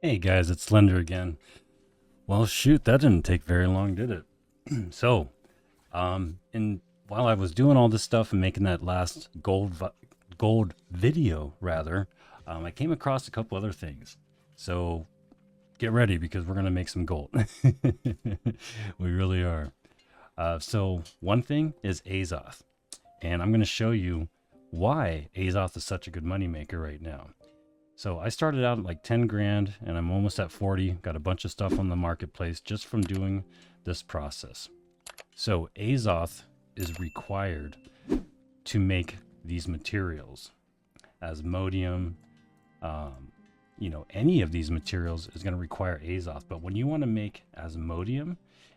Hey guys, it's Slender again. Well, shoot, that didn't take very long, did it? So, and while I was doing all this stuff and making that last gold video, rather, I came across a couple other things. So get ready because we're gonna make some gold. We really are. So one thing is Azoth, and I'm gonna show you why Azoth is such a good moneymaker right now. So I started out at like 10 grand and I'm almost at 40. Got a bunch of stuff on the marketplace just from doing this process. So Azoth is required to make these materials. Asmodium, any of these materials is going to require Azoth. But when you want to make Asmodium,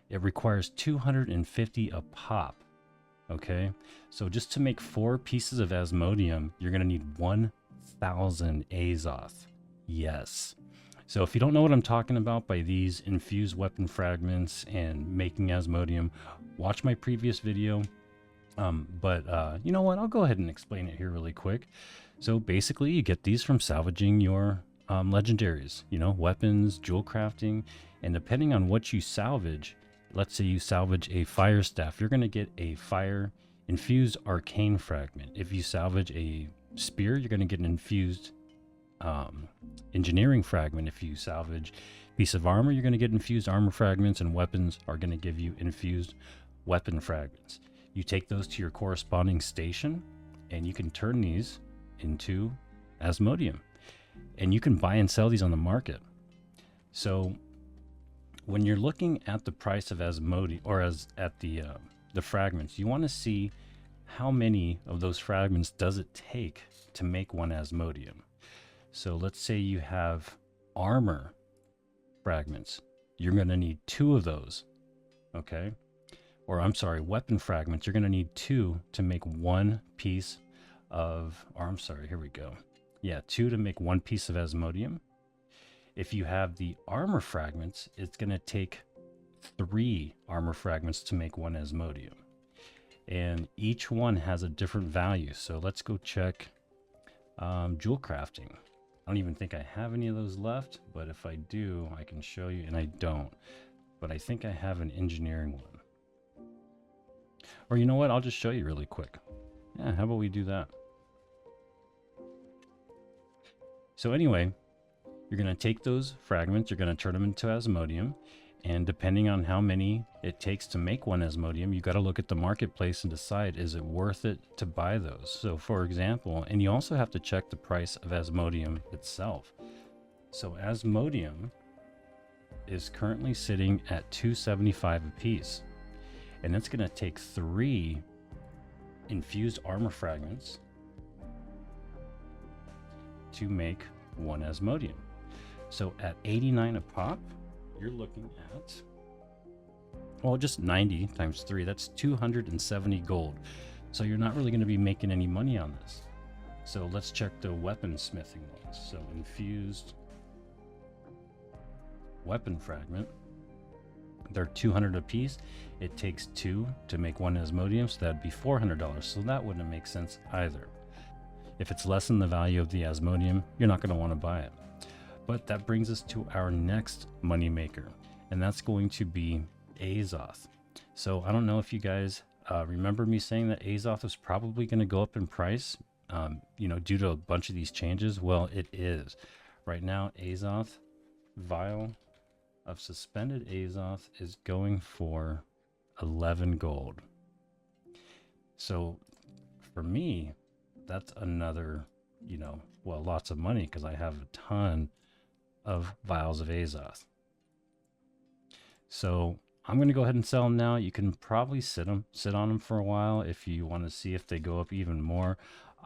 it requires 250 a pop. Okay, so just to make 4 pieces of Asmodium, you're going to need 1,000 Azoth. Yes. So if you don't know what I'm talking about by these infused weapon fragments and making Asmodium, watch my previous video. But you know what? I'll go ahead and explain it here really quick. So basically, you get these from salvaging your legendaries, weapons, jewel crafting, and depending on what you salvage, let's say you salvage a fire staff, you're going to get a fire infused arcane fragment. If you salvage a spear, you're going to get an infused engineering fragment. If you salvage a piece of armor, you're going to get infused armor fragments, and weapons are going to give you infused weapon fragments. You take those to your corresponding station, and you can turn these into Asmodium, and you can buy and sell these on the market. So when you're looking at the price of Asmodium, or at the fragments, you want to see how many of those fragments does it take to make one Asmodium. So let's say you have armor fragments. You're going to need 2 of those, okay? Or I'm sorry, weapon fragments. You're going to need 2 to make 1 piece of, or I'm sorry, here we go. Yeah, 2 to make 1 piece of Asmodium. If you have the armor fragments, it's going to take 3 armor fragments to make 1 Asmodium. And each one has a different value. So let's go check jewel crafting. I don't even think I have any of those left, but if I do, I can show you, and I don't. But I think I have an engineering one. Or you know what? I'll just show you really quick. Yeah, how about we do that? So anyway, you're going to take those fragments, you're going to turn them into Asmodium, and depending on how many it takes to make 1 Asmodium, you got to look at the marketplace and decide, is it worth it to buy those? So for example, and you also have to check the price of Asmodium itself. So Asmodium is currently sitting at $275 a piece, and it's going to take 3 infused armor fragments to make 1 Asmodium. So at 89 a pop, you're looking at, well, just 90 times 3, that's 270 gold. So you're not really going to be making any money on this. So let's check the weapon smithing ones. So infused weapon fragment, they're 200 a piece. It takes 2 to make 1 Asmodium, so that'd be $400. So that wouldn't make sense either. If it's less than the value of the Asmodium, you're not going to want to buy it. But that brings us to our next money maker, and that's going to be Azoth. So I don't know if you guys remember me saying that Azoth was probably going to go up in price, due to a bunch of these changes. Well, it is. Right now, Azoth vial of suspended Azoth is going for 11 gold. So for me, that's another, lots of money, because I have a ton of vials of Azoth. So I'm going to go ahead and sell them now. You can probably sit on them for a while if you want to see if they go up even more.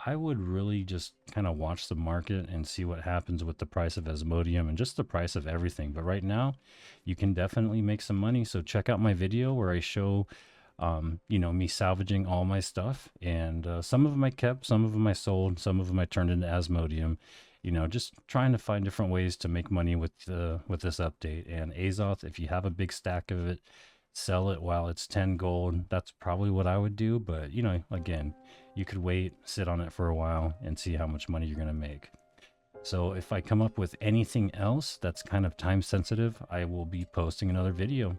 I would really just kind of watch the market and see what happens with the price of Asmodium and just the price of everything. But right now, you can definitely make some money. So check out my video where I show me salvaging all my stuff, and some of them I kept, some of them I sold, some of them I turned into Asmodium. Just trying to find different ways to make money with this update. And Azoth, if you have a big stack of it, sell it while it's 10 gold. That's probably what I would do. But again, you could wait, sit on it for a while, and see how much money you're going to make. So if I come up with anything else that's kind of time sensitive, I will be posting another video.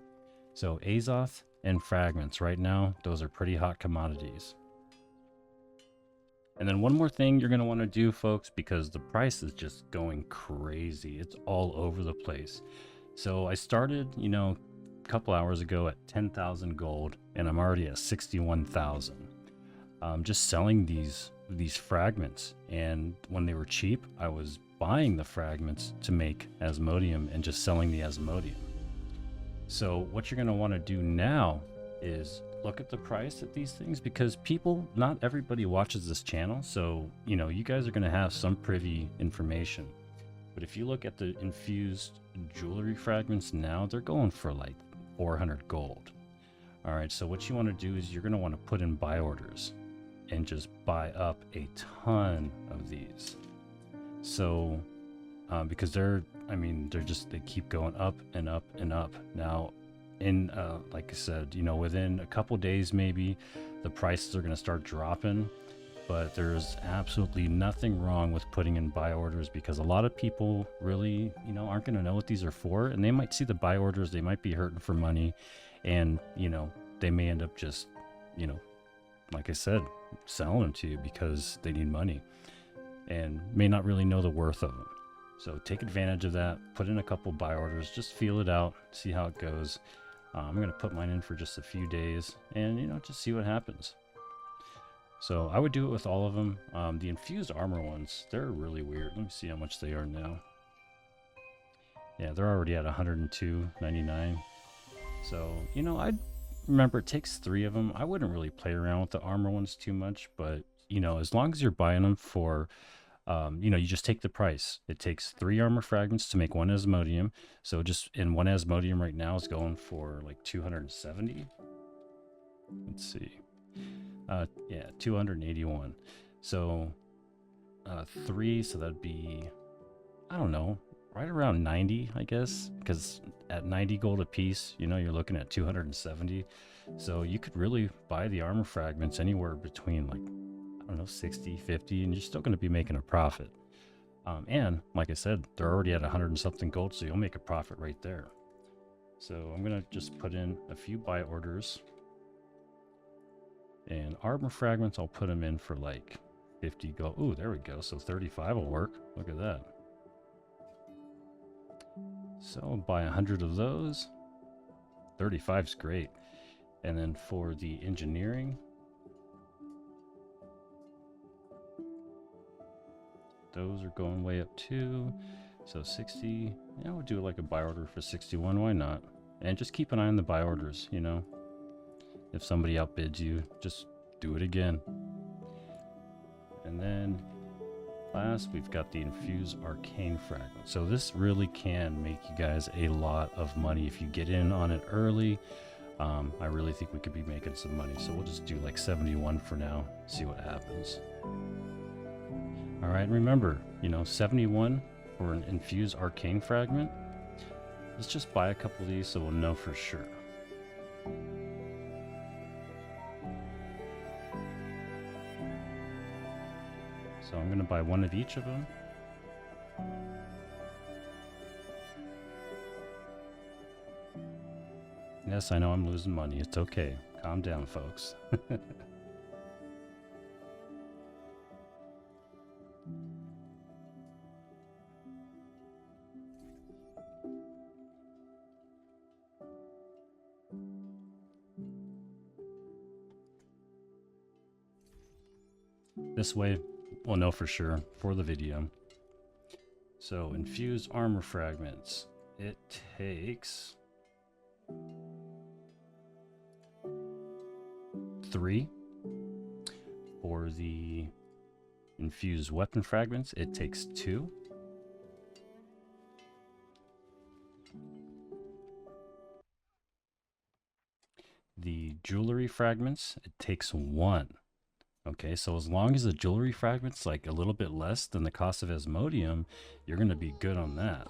So Azoth and fragments right now, those are pretty hot commodities. And then one more thing you're going to want to do, folks, because the price is just going crazy. It's all over the place. So I started, a couple hours ago at 10,000 gold, and I'm already at 61,000. Just selling these fragments, and when they were cheap, I was buying the fragments to make Asmodeum and just selling the Asmodeum. So what you're going to want to do now is look at the price at these things, because not everybody watches this channel, so you guys are going to have some privy information. But if you look at the infused jewelry fragments now, they're going for like 400 gold. All right, so what you want to do is you're going to want to put in buy orders and just buy up a ton of these. So because they keep going up and up and up. Now in like I said, within a couple days maybe the prices are going to start dropping, but there's absolutely nothing wrong with putting in buy orders, because a lot of people really aren't going to know what these are for, and they might see the buy orders, they might be hurting for money, and they may end up just like I said, selling them to you because they need money and may not really know the worth of them. So take advantage of that, put in a couple buy orders, just feel it out, see how it goes. I'm going to put mine in for just a few days and just see what happens. So I would do it with all of them. The infused armor ones, they're really weird. Let me see how much they are now. Yeah, they're already at 102.99. So I'd remember it takes 3 of them. I wouldn't really play around with the armor ones too much, but as long as you're buying them for you just take the price. It takes 3 armor fragments to make 1 Asmodeum. So just in 1 Asmodeum right now is going for like 270. Let's see. Yeah, 281. So 3, so that'd be, I don't know, right around 90, I guess, because at 90 gold a piece, you're looking at 270. So you could really buy the armor fragments anywhere between like, I don't know, 60, 50, and you're still going to be making a profit. And like I said, they're already at 100 and something gold, so you'll make a profit right there. So I'm going to just put in a few buy orders. And armor fragments, I'll put them in for like 50 gold. Ooh, there we go. So 35 will work. Look at that. So I'll buy 100 of those. 35's great. And then for the engineering, those are going way up too. So 60, yeah, we'll do like a buy order for 61. Why not? And just keep an eye on the buy orders, If somebody outbids you, just do it again. And then last, we've got the infused arcane fragment. So this really can make you guys a lot of money if you get in on it early. I really think we could be making some money. So we'll just do like 71 for now, see what happens. All right, remember, 71 for an infused arcane fragment. Let's just buy a couple of these so we'll know for sure. So I'm going to buy 1 of each of them. Yes, I know I'm losing money. It's okay. Calm down, folks. This way, we'll know for sure for the video. So, infused armor fragments. It takes 3. For the infused weapon fragments, it takes 2. The jewelry fragments, it takes 1. Okay, so as long as the jewelry fragment's like a little bit less than the cost of Asmodeum, you're going to be good on that.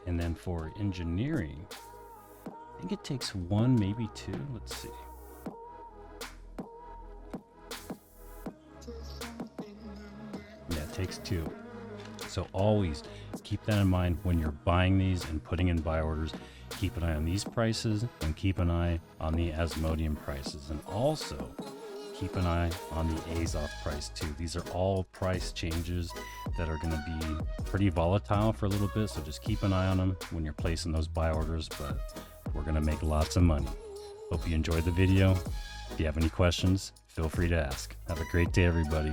And then for engineering, I think it takes 1, maybe 2. Let's see. Yeah, it takes 2. So always keep that in mind when you're buying these and putting in buy orders. Keep an eye on these prices and keep an eye on the Asmodean prices, and also keep an eye on the Azoth price too. These are all price changes that are going to be pretty volatile for a little bit, so just keep an eye on them when you're placing those buy orders, but we're going to make lots of money. Hope you enjoyed the video. If you have any questions, feel free to ask. Have a great day, everybody.